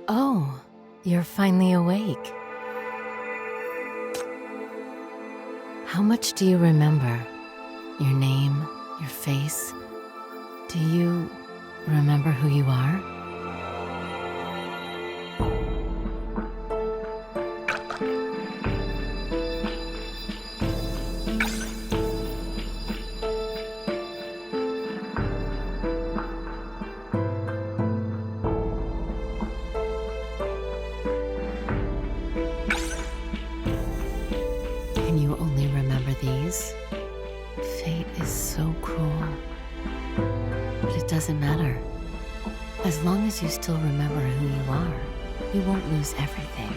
Oh, you're finally awake. How much do you remember? Your name, your face? Do you remember who you are? Can you only remember these? Fate is so cruel. But it doesn't matter. As long as you still remember who you are, you won't lose everything.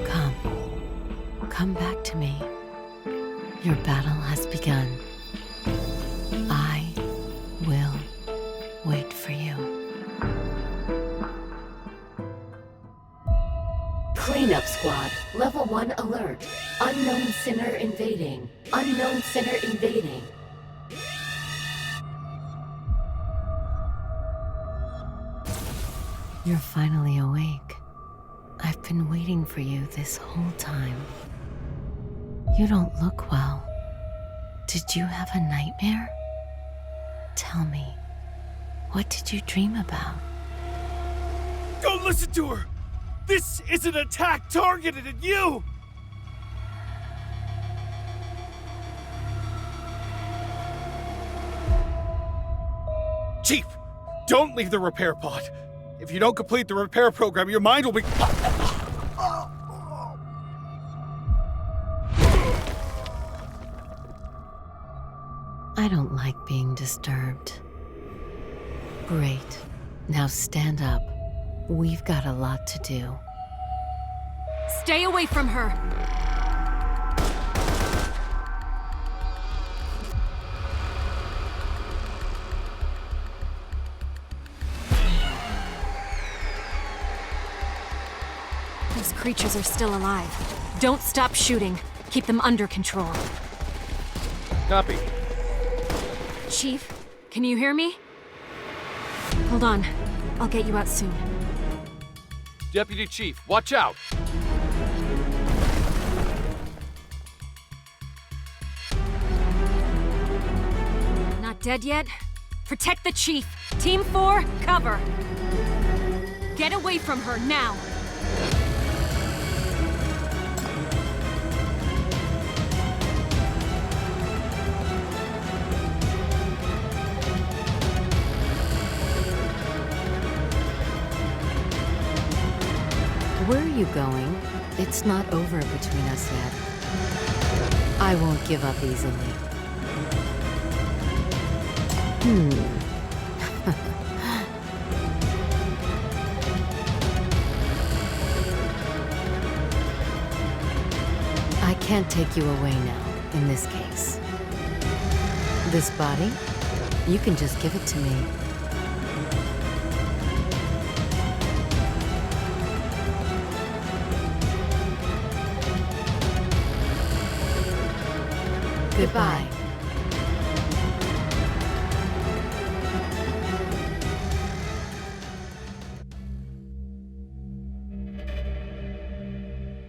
Come. Come back to me. Your battle has begun. I will wait for you. Cleanup Squad, Level 1 alert. Unknown sinner invading. Unknown sinner invading. You're finally awake. I've been waiting for you this whole time. You don't look well. Did you have a nightmare? Tell me, what did you dream about? Don't listen to her! This is an attack targeted at you! Chief, don't leave the repair pod. If you don't complete the repair program, your mind will be... I don't like being disturbed. Great. Now stand up. We've got a lot to do. Stay away from her! Those creatures are still alive. Don't stop shooting. Keep them under control. Copy. Chief, can you hear me? Hold on. I'll get you out soon. Deputy Chief, watch out! Not dead yet? Protect the Chief! Team 4, cover! Get away from her, now! Where are you going? It's not over between us yet. I won't give up easily. I can't take you away now, in this case. This body? You can just give it to me. Goodbye.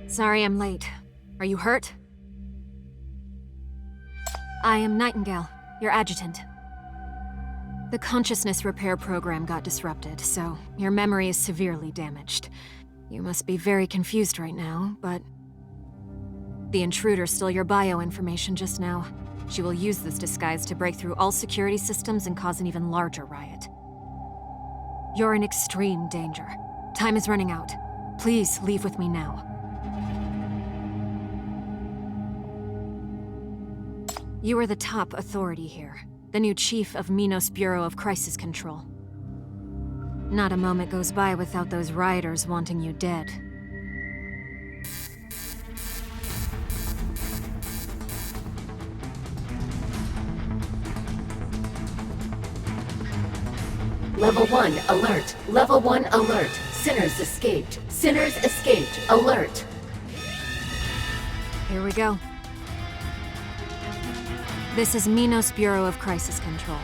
Sorry I'm late. Are you hurt? I am Nightingale, your adjutant. The consciousness repair program got disrupted, so your memory is severely damaged. You must be very confused right now, but... The intruder stole your bio information just now. She will use this disguise to break through all security systems and cause an even larger riot. You're in extreme danger. Time is running out. Please leave with me now. You are the top authority here, the new chief of Minos Bureau of Crisis Control. Not a moment goes by without those rioters wanting you dead. Level 1 alert. Level 1 alert. Sinners escaped. Sinners escaped. Alert. Here we go. This is Minos Bureau of Crisis Control,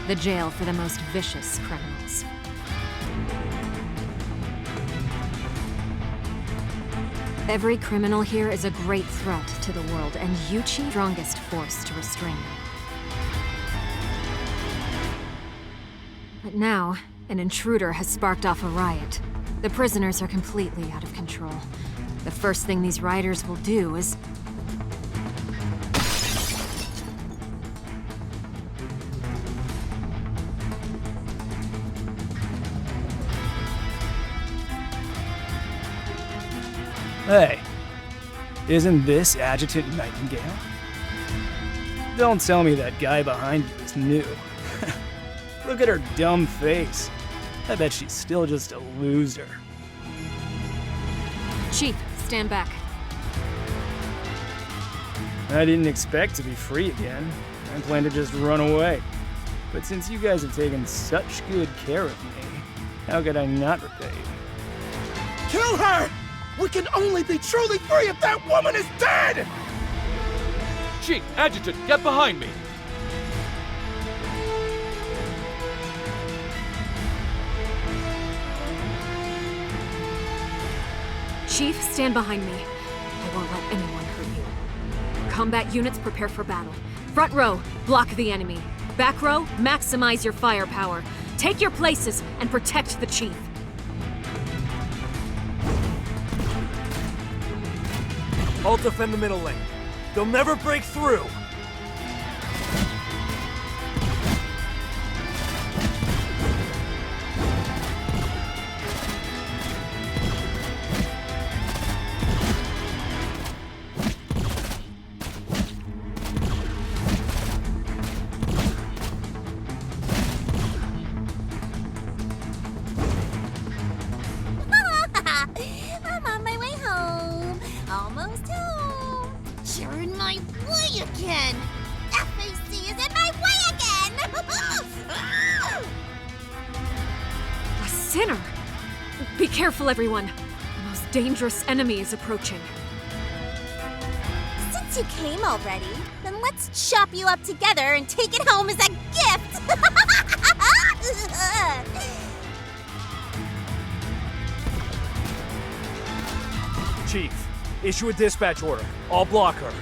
the jail for the most vicious criminals. Every criminal here is a great threat to the world, and Yuchi, strongest force to restrain them. But now, an intruder has sparked off a riot. The prisoners are completely out of control. The first thing these riders will do is... Hey, isn't this Adjutant Nightingale? Don't tell me that guy behind you is new. Look at her dumb face. I bet she's still just a loser. Chief, stand back. I didn't expect to be free again. I planned to just run away. But since you guys have taken such good care of me, how could I not repay you? Kill her! We can only be truly free if that woman is dead! Chief, Adjutant, get behind me! Chief, stand behind me. I won't let anyone hurt you. Combat units prepare for battle. Front row, block the enemy. Back row, maximize your firepower. Take your places and protect the chief. I'll defend the middle lane. They'll never break through! I'm on my way home. Almost home. You're in my way again. FAC is in my way again. A sinner! Be careful, everyone. The most dangerous enemy is approaching. Since you came already, then let's chop you up together and take it home as a gift. Chief, issue a dispatch order. I'll block her.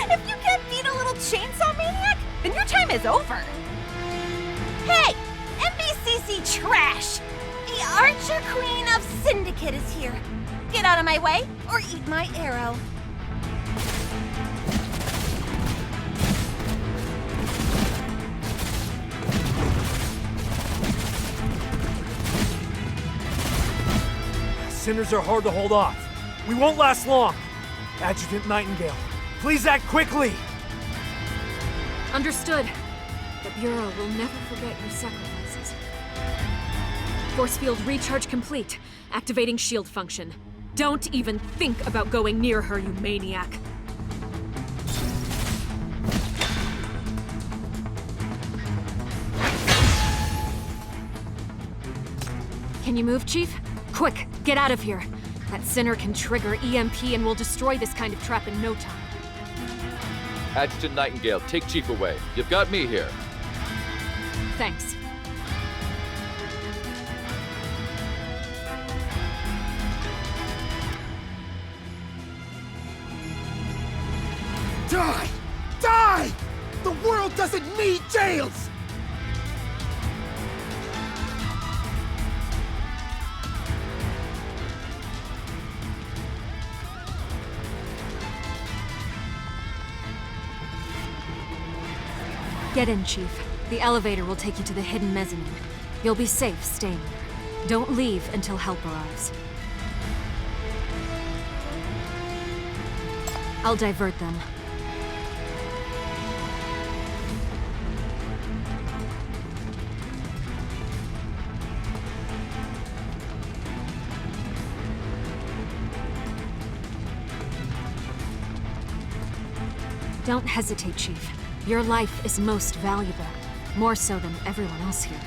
If you can't beat a little chainsaw maniac, then your time is over. Hey, MBCC trash! The Archer Queen of Syndicate is here. Get out of my way, or eat my arrow. Sinners are hard to hold off. We won't last long. Adjutant Nightingale, please act quickly! Understood. The Bureau will never forget your sacrifices. Force field recharge complete. Activating shield function. Don't even think about going near her, you maniac. Can you move, Chief? Quick, get out of here. That sinner can trigger EMP and will destroy this kind of trap in no time. Adjutant Nightingale, take Chief away. You've got me here. Thanks. Die! Die! The world doesn't need jails! Get in, Chief. The elevator will take you to the hidden mezzanine. You'll be safe staying there. Don't leave until help arrives. I'll divert them. Don't hesitate, Chief. Your life is most valuable, more so than everyone else here.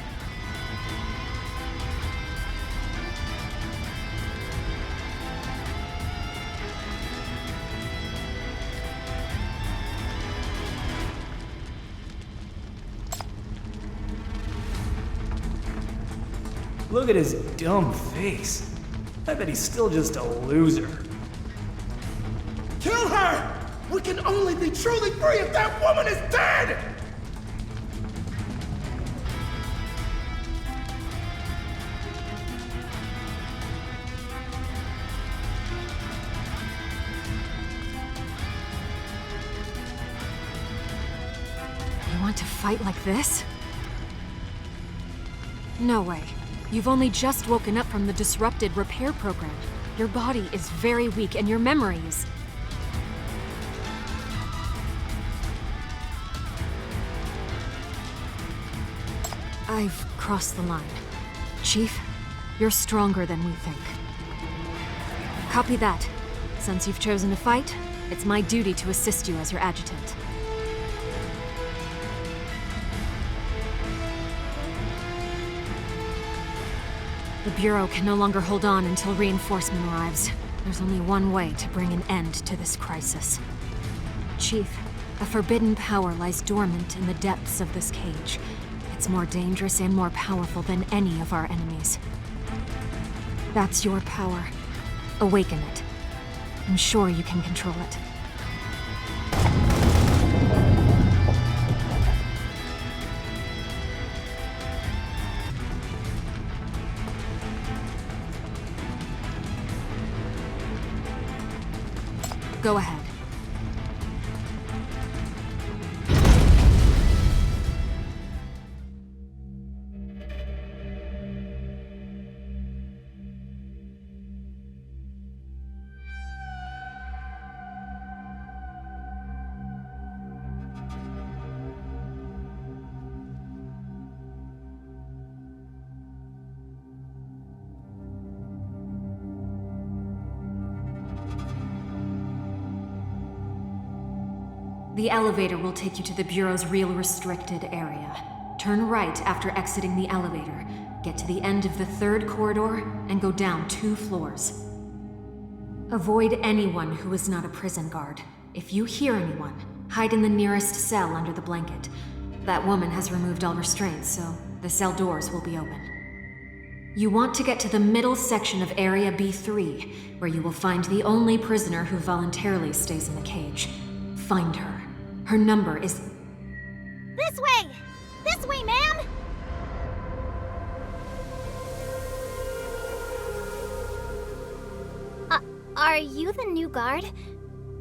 Look at his dumb face. I bet he's still just a loser. Kill her! We can only be truly free if that woman is dead! You want to fight like this? No way. You've only just woken up from the disrupted repair program. Your body is very weak and your memory is... I've crossed the line. Chief, you're stronger than we think. Copy that. Since you've chosen to fight, it's my duty to assist you as your adjutant. The Bureau can no longer hold on until reinforcement arrives. There's only one way to bring an end to this crisis. Chief, a forbidden power lies dormant in the depths of this cage. It's more dangerous and more powerful than any of our enemies. That's your power. Awaken it. I'm sure you can control it. Go ahead. The elevator will take you to the Bureau's real restricted area. Turn right after exiting the elevator, get to the end of the third corridor, and go down 2 floors. Avoid anyone who is not a prison guard. If you hear anyone, hide in the nearest cell under the blanket. That woman has removed all restraints, so the cell doors will be open. You want to get to the middle section of Area B3, where you will find the only prisoner who voluntarily stays in the cage. Find her. Her number is... This way! This way, ma'am! Are you the new guard?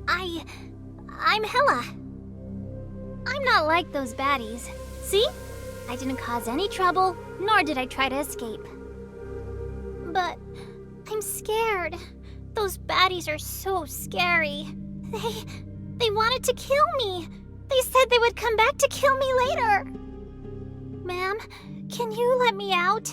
I'm Hella. I'm not like those baddies. See? I didn't cause any trouble, nor did I try to escape. But I'm scared. Those baddies are so scary. They wanted to kill me. They said they would come back to kill me later. Ma'am, can you let me out?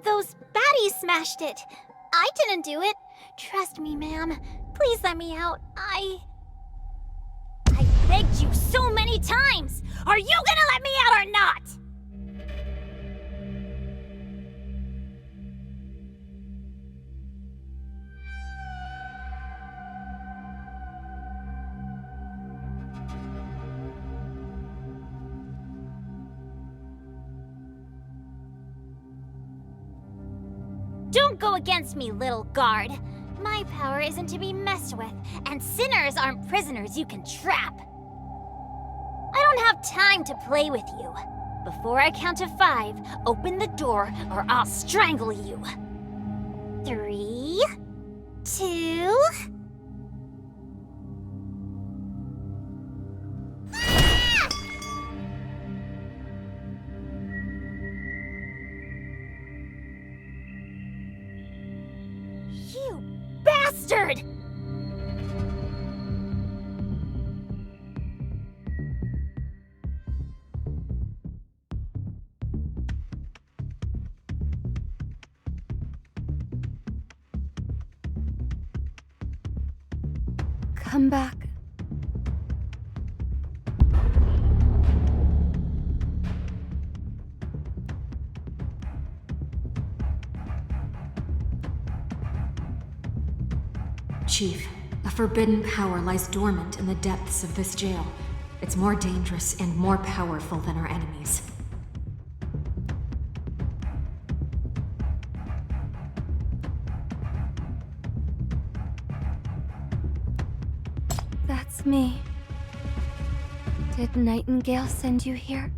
Those baddies smashed it. I didn't do it. Trust me, ma'am. Please let me out. I begged you so many times! Are you gonna let me out or not? Don't go against me, little guard. My power isn't to be messed with, and sinners aren't prisoners you can trap. I don't have time to play with you. Before I count to 5, open the door or I'll strangle you. 3, 2... You bastard! Come back. Chief, a forbidden power lies dormant in the depths of this jail. It's more dangerous and more powerful than our enemies. That's me. Did Nightingale send you here?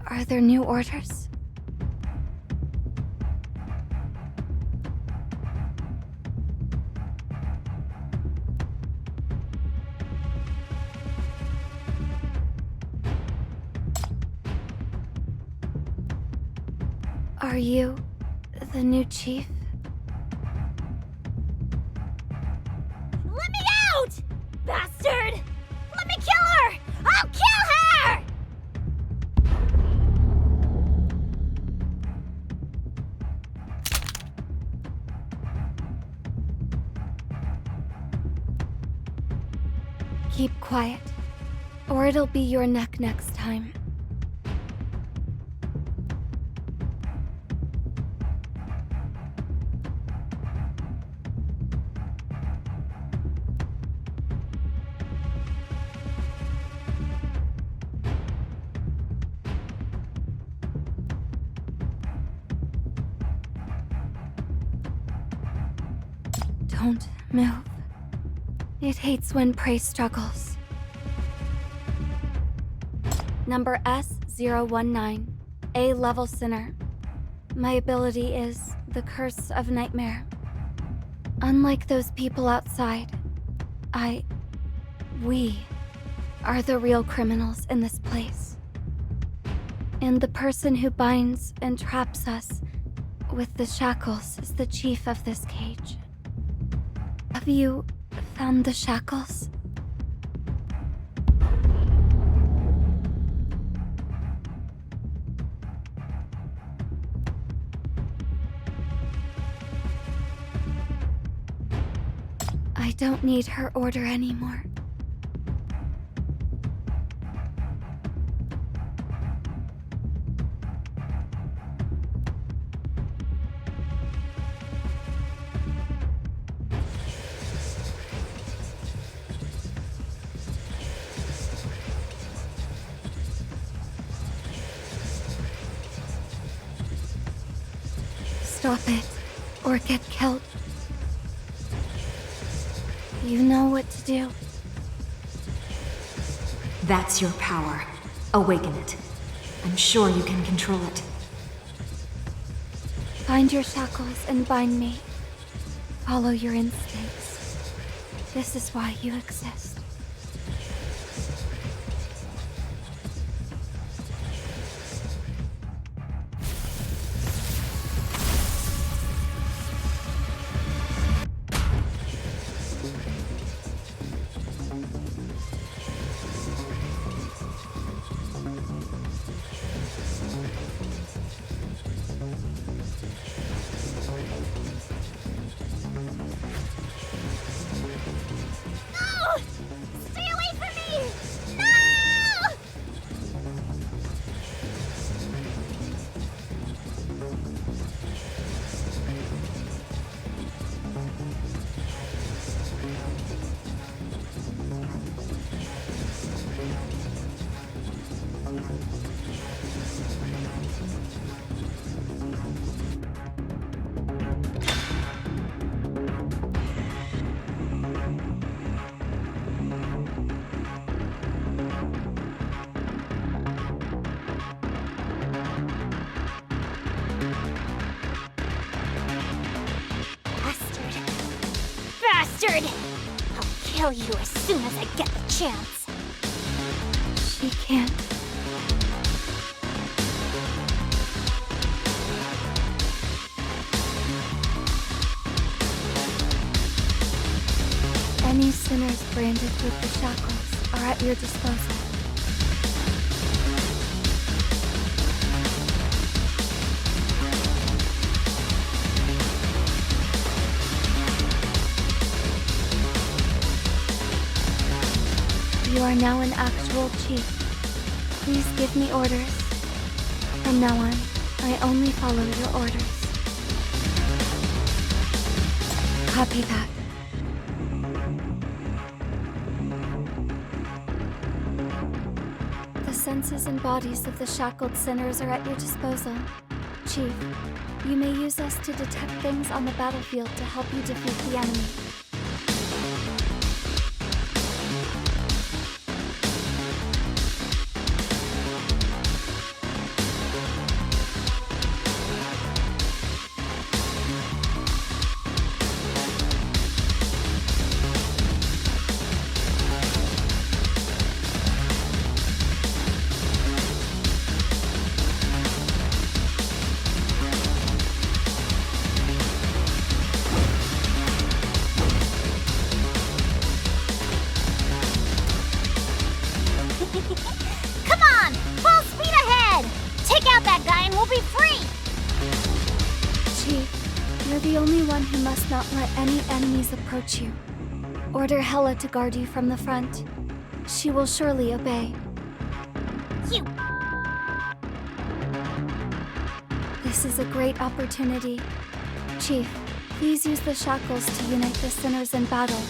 Are there new orders? Are you the new chief? Let me out! Bastard! Let me kill her! I'll kill her! Keep quiet, or it'll be your neck next time. Don't move. It hates when prey struggles. Number S019, A-level sinner. My ability is the Curse of Nightmare. Unlike those people outside, we are the real criminals in this place. And the person who binds and traps us with the shackles is the chief of this cage. Have you found the shackles? I don't need her order anymore. Stop it, or get killed. You know what to do. That's your power. Awaken it. I'm sure you can control it. Find your shackles and bind me. Follow your instincts. This is why you exist. Bastard! I'll kill you as soon as I get the chance. She can't. Any sinners branded with the shackles are at your disposal. You are now an actual chief. Please give me orders. From now on, I only follow your orders. Copy that. senses and bodies of the shackled sinners are at your disposal. Chief, you may use us to detect things on the battlefield to help you defeat the enemy. Come on! Full speed ahead! Take out that guy and we'll be free! Chief, you're the only one who must not let any enemies approach you. Order Hela to guard you from the front. She will surely obey. You... This is a great opportunity. Chief, please use the shackles to unite the sinners in battle.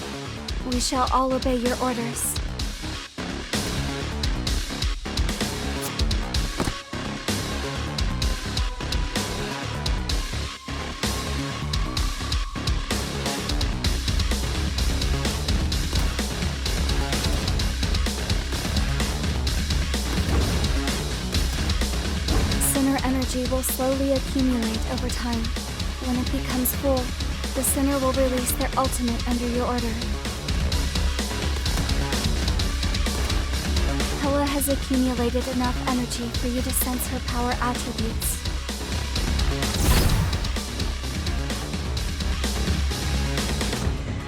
We shall all obey your orders. Sinner energy will slowly accumulate over time. When it becomes full, the Sinner will release their ultimate under your order. Hela has accumulated enough energy for you to sense her power attributes.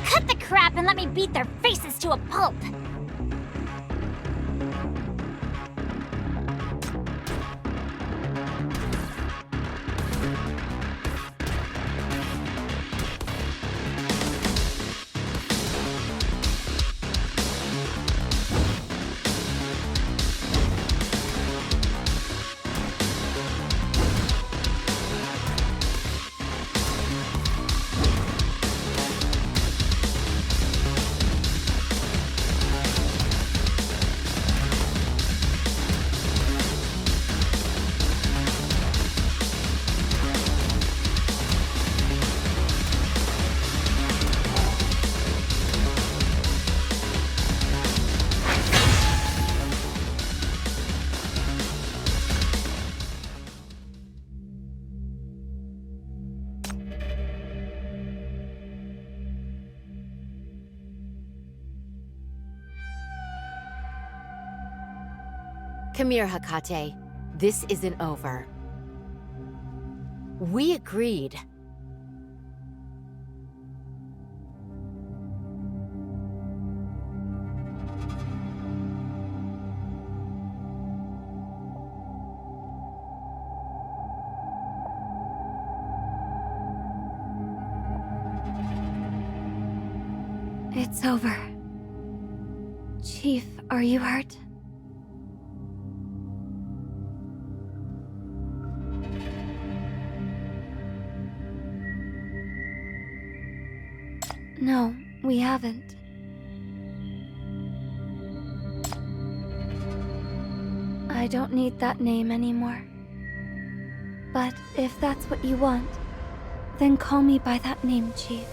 Cut the crap and let me beat their faces to a pulp! Come here, Hecate. This isn't over. We agreed. It's over. Chief, are you hurt? No, we haven't. I don't need that name anymore. But if that's what you want, then call me by that name, Chief.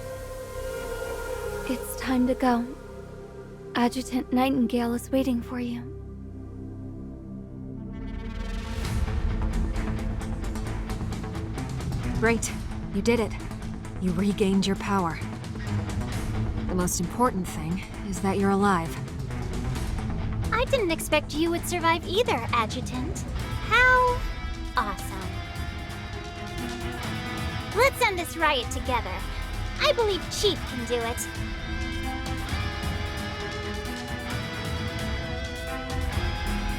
It's time to go. Adjutant Nightingale is waiting for you. Great. You did it. You regained your power. The most important thing is that you're alive. I didn't expect you would survive either, Adjutant. How awesome. Let's end this riot together. I believe Chief can do it.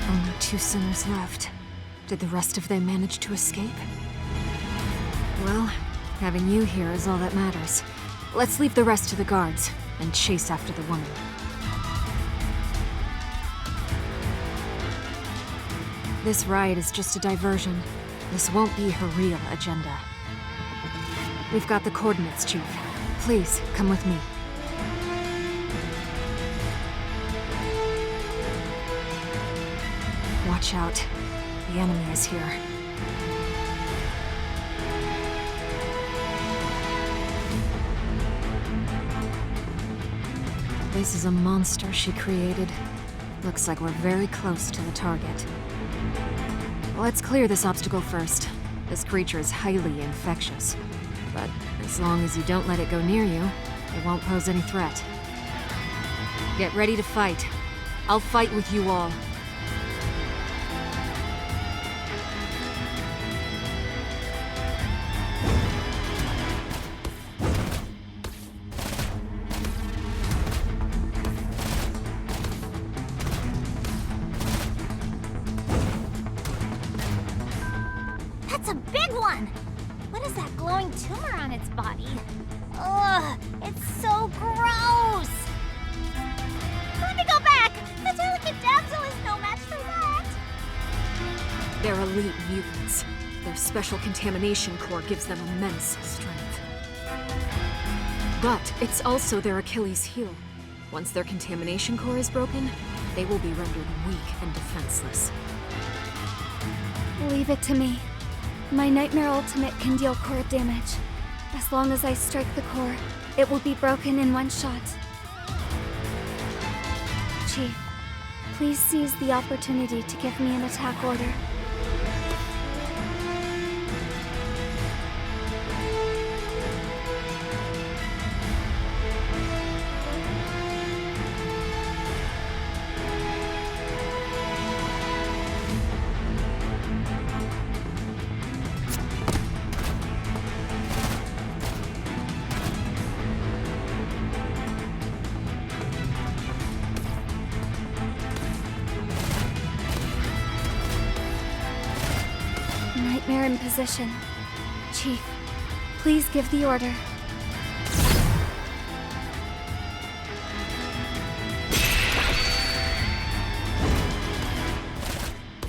Only 2 sinners left. Did the rest of them manage to escape? Well, having you here is all that matters. Let's leave the rest to the guards and chase after the woman. This riot is just a diversion. This won't be her real agenda. We've got the coordinates, Chief. Please, come with me. Watch out. The enemy is here. This is a monster she created. Looks like we're very close to the target. Let's clear this obstacle first. This creature is highly infectious. But as long as you don't let it go near you, it won't pose any threat. Get ready to fight. I'll fight with you all. That's a big one! What is that glowing tumor on its body? Ugh, it's so gross! Let me go back! The delicate damsel is no match for that! They're elite mutants. Their special contamination core gives them immense strength. But it's also their Achilles heel. Once their contamination core is broken, they will be rendered weak and defenseless. Leave it to me. My Nightmare Ultimate can deal core damage. As long as I strike the core, it will be broken in one shot. Chief, please seize the opportunity to give me an attack order. Nightmare in position. Chief, please give the order.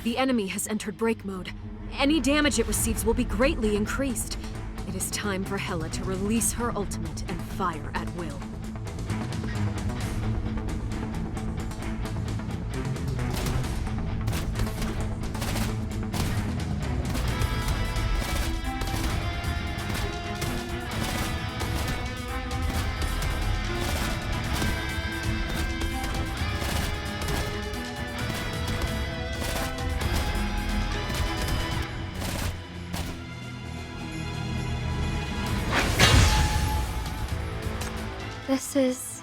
The enemy has entered break mode. Any damage it receives will be greatly increased. It is time for Hela to release her ultimate and fire at will. This is...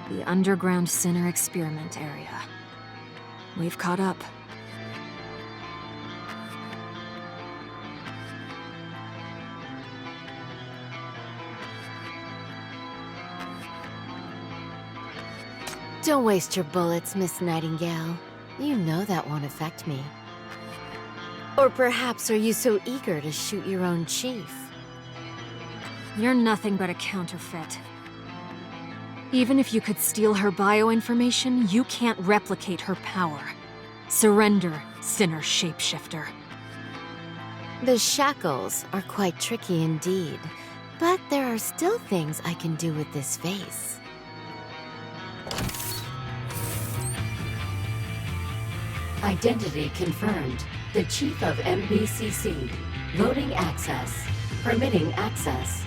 the underground Sinner experiment area. We've caught up. Don't waste your bullets, Miss Nightingale. You know that won't affect me. Or perhaps are you so eager to shoot your own chief? You're nothing but a counterfeit. Even if you could steal her bioinformation, you can't replicate her power. Surrender, Sinner Shapeshifter. The shackles are quite tricky indeed, but there are still things I can do with this face. Identity confirmed. The Chief of MBCC. Loading access. Permitting access.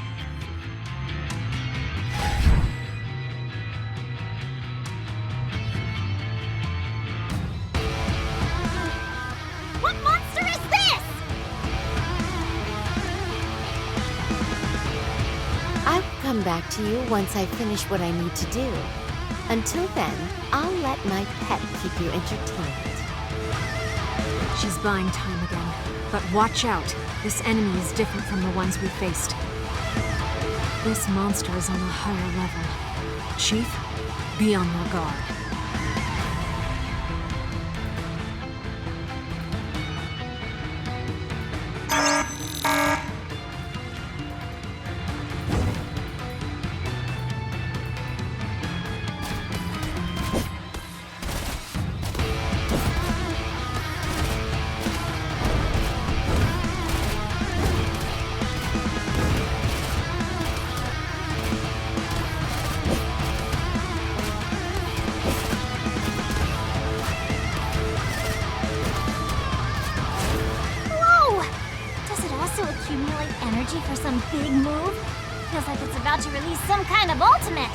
What monster is this? I'll come back to you once I finish what I need to do. Until then, I'll let my pet keep you entertained. She's buying time again. But watch out. This enemy is different from the ones we faced. This monster is on a higher level. Chief, be on your guard. energy for some big move? Feels like it's about to release some kind of ultimate.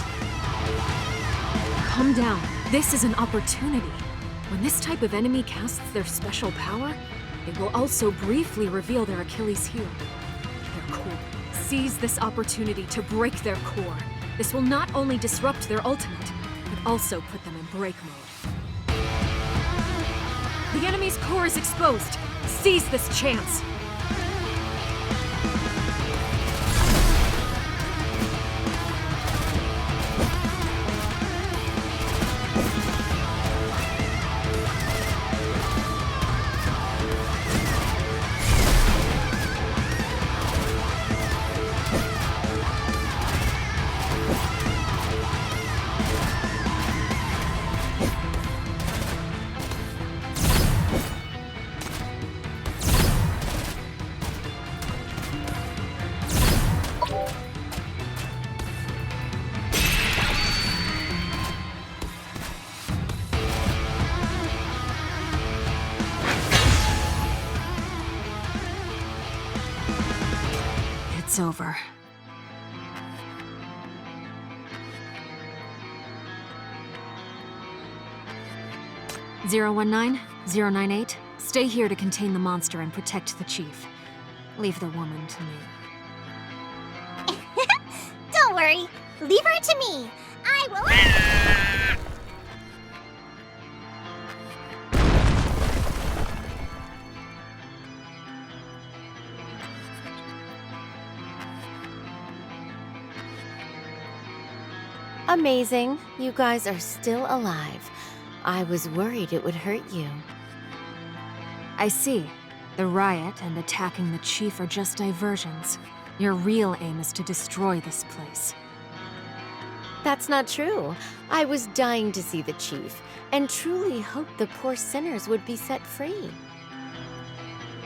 Calm down. This is an opportunity. When this type of enemy casts their special power, it will also briefly reveal their Achilles heel. Their core. Seize this opportunity to break their core. This will not only disrupt their ultimate, but also put them in break mode. The enemy's core is exposed. Seize this chance. It's over. (019-098), stay here to contain the monster and protect the chief. Leave the woman to me. Don't worry. Leave her to me. I will... Amazing. You guys are still alive. I was worried it would hurt you. I see. The riot and attacking the chief are just diversions. Your real aim is to destroy this place. That's not true. I was dying to see the chief, and truly hoped the poor sinners would be set free.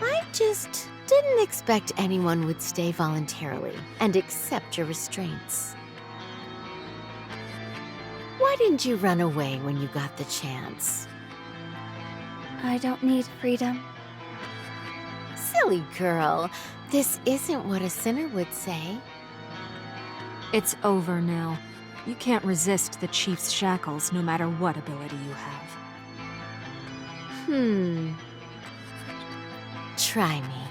I just didn't expect anyone would stay voluntarily and accept your restraints. Why didn't you run away when you got the chance? I don't need freedom. Silly girl, this isn't what a sinner would say. It's over now. You can't resist the chief's shackles no matter what ability you have. Try me.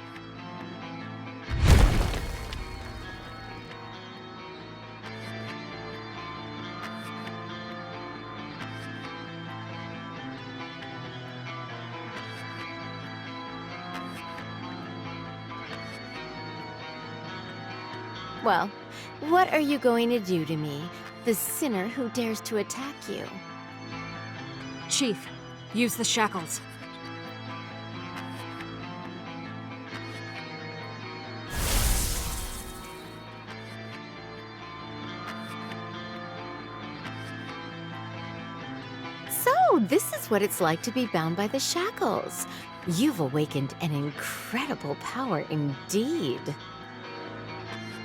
Well, what are you going to do to me, the sinner who dares to attack you? Chief, use the shackles. So, this is what it's like to be bound by the shackles. You've awakened an incredible power indeed.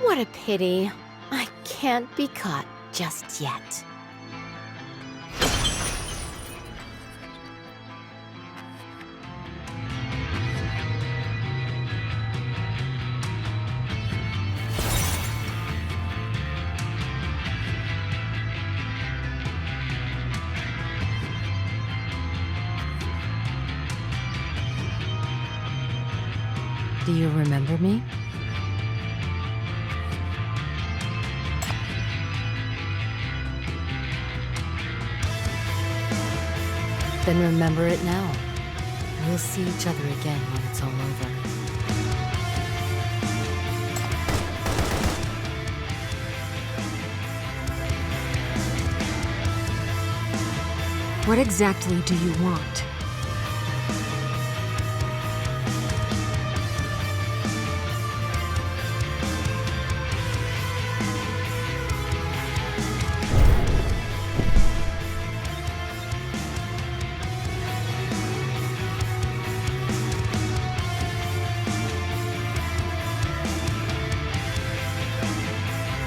What a pity. I can't be caught just yet. Do you remember me? Then remember it now. We'll see each other again when it's all over. What exactly do you want?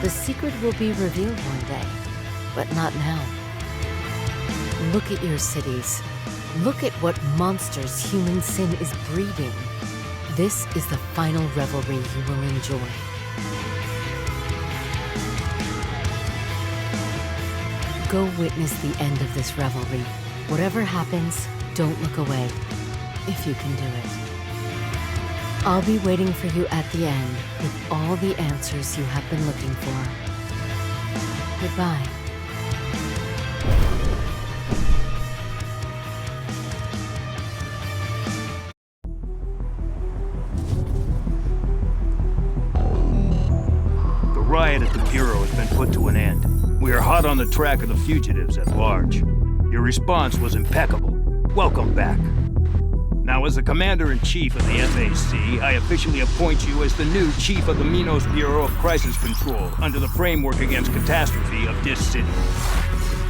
The secret will be revealed one day, but not now. Look at your cities. Look at what monsters human sin is breeding. This is the final revelry you will enjoy. Go witness the end of this revelry. Whatever happens, don't look away, if you can do it. I'll be waiting for you at the end with all the answers you have been looking for. Goodbye. The riot at the Bureau has been put to an end. We are hot on the track of the fugitives at large. Your response was impeccable. Welcome back. Now, as the Commander-in-Chief of the FAC, I officially appoint you as the new Chief of the Minos Bureau of Crisis Control under the Framework Against Catastrophe of Dis City.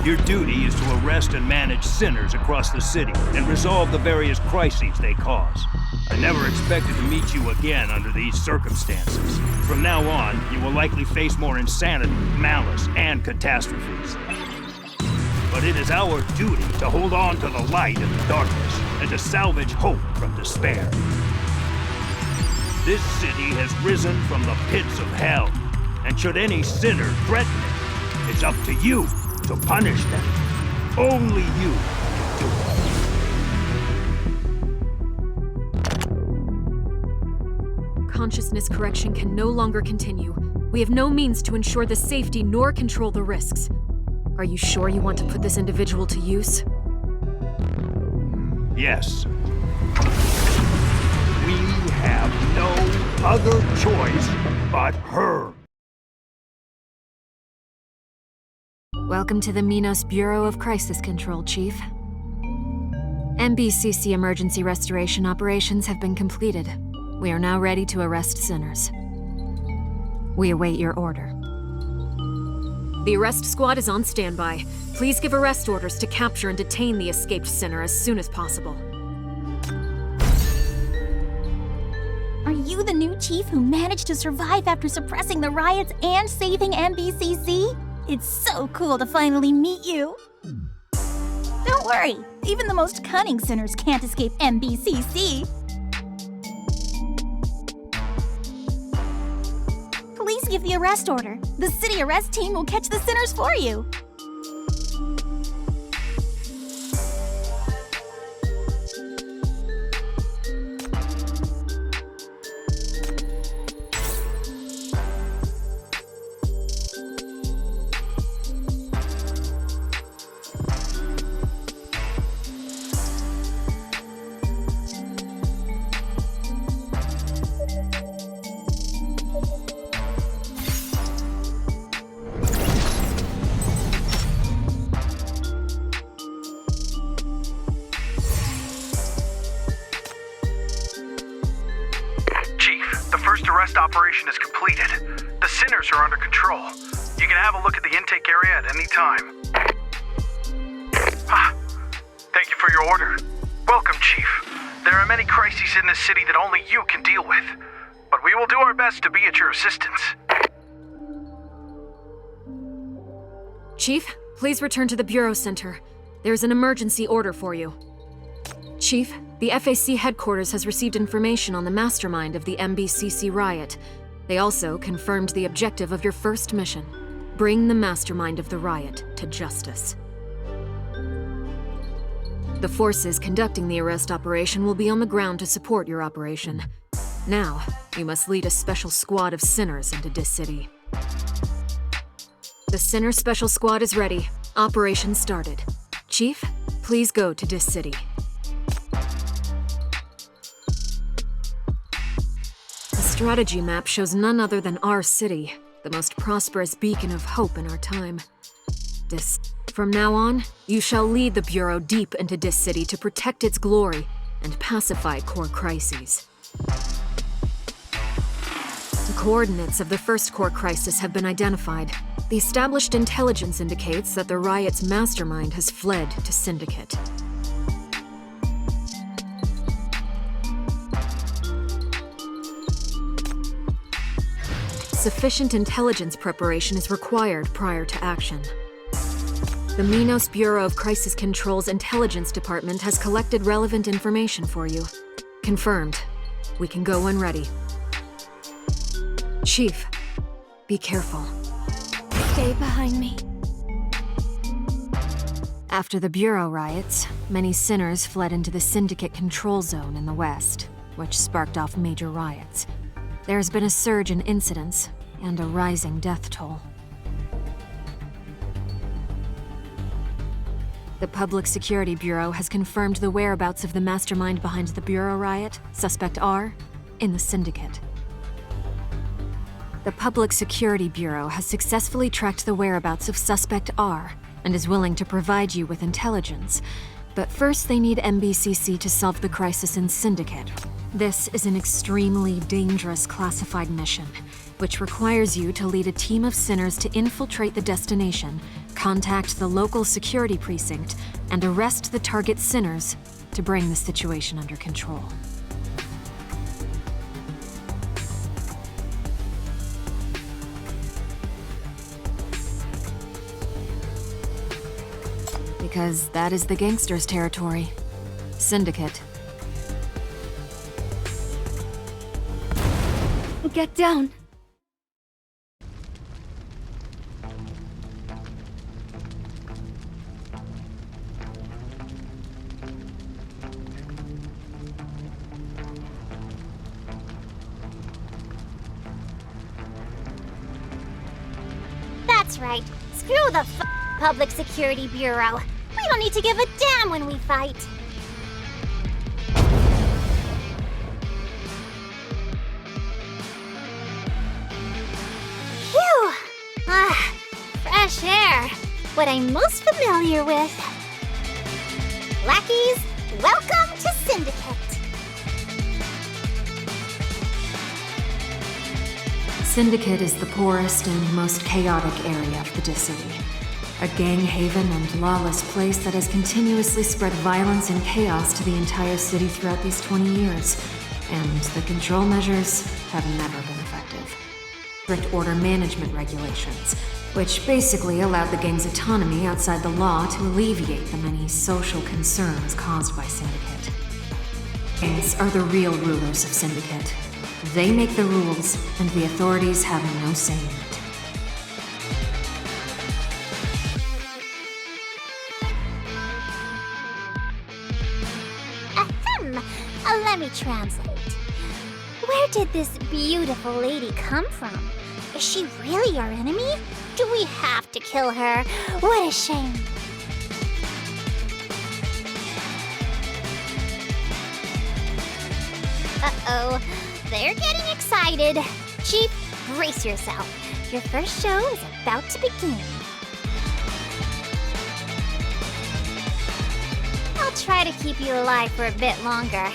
Your duty is to arrest and manage sinners across the city and resolve the various crises they cause. I never expected to meet you again under these circumstances. From now on, you will likely face more insanity, malice, and catastrophes. But it is our duty to hold on to the light in the darkness and to salvage hope from despair. This city has risen from the pits of hell, and should any sinner threaten it, it's up to you to punish them. Only you can do it. Consciousness correction can no longer continue. We have no means to ensure the safety nor control the risks. Are you sure you want to put this individual to use? Yes. We have no other choice but her. Welcome to the Minos Bureau of Crisis Control, Chief. MBCC emergency restoration operations have been completed. We are now ready to arrest sinners. We await your order. The arrest squad is on standby. Please give arrest orders to capture and detain the escaped sinner as soon as possible. Are you the new chief who managed to survive after suppressing the riots and saving MBCC? It's so cool to finally meet you. Don't worry, even the most cunning sinners can't escape MBCC. Please give the arrest order. The city arrest team will catch the sinners for you. Operation is completed. The sinners are under control. You can have a look at the intake area at any time. Thank you for your order. Welcome, Chief. There are many crises in this city that only you can deal with, but we will do our best to be at your assistance. Chief, please return to the Bureau Center. There's an emergency order for you. Chief, the FAC headquarters has received information on the mastermind of the MBCC riot. They also confirmed the objective of your first mission: bring the mastermind of the riot to justice. The forces conducting the arrest operation will be on the ground to support your operation. Now, you must lead a special squad of sinners into Dis City. The Sinner Special Squad is ready. Operation started. Chief, please go to Dis City. The strategy map shows none other than our city, the most prosperous beacon of hope in our time. From now on, you shall lead the Bureau deep into Dis City to protect its glory and pacify core crises. The coordinates of the first core crisis have been identified. The established intelligence indicates that the riot's mastermind has fled to Syndicate. Sufficient intelligence preparation is required prior to action. The Minos Bureau of Crisis Control's Intelligence Department has collected relevant information for you. Confirmed. We can go when ready. Chief, be careful. Stay behind me. After the Bureau riots, many sinners fled into the Syndicate control zone in the west, which sparked off major riots. There has been a surge in incidents and a rising death toll. The Public Security Bureau has confirmed the whereabouts of the mastermind behind the Bureau riot, Suspect R, in the Syndicate. The Public Security Bureau has successfully tracked the whereabouts of Suspect R and is willing to provide you with intelligence. But first they need MBCC to solve the crisis in Syndicate. This is an extremely dangerous classified mission, which requires you to lead a team of sinners to infiltrate the destination, contact the local security precinct, and arrest the target sinners to bring the situation under control. Because that is the gangsters' territory. Syndicate. Get down. That's right. Screw the Public Security Bureau. We don't need to give a damn when we fight. Phew! Ah, fresh air. What I'm most familiar with. Lackeys, welcome to Syndicate. Syndicate is the poorest and most chaotic area of the city. A gang haven and lawless place that has continuously spread violence and chaos to the entire city throughout these 20 years. And the control measures have never been effective. Strict order management regulations, which basically allowed the gang's autonomy outside the law to alleviate the many social concerns caused by Syndicate. Gangs are the real rulers of Syndicate. They make the rules, and the authorities have no say in it. Let me translate. Where did this beautiful lady come from? Is she really our enemy? Do we have to kill her? What a shame. Uh-oh, they're getting excited. Chief, brace yourself. Your first show is about to begin. I'll try to keep you alive for a bit longer.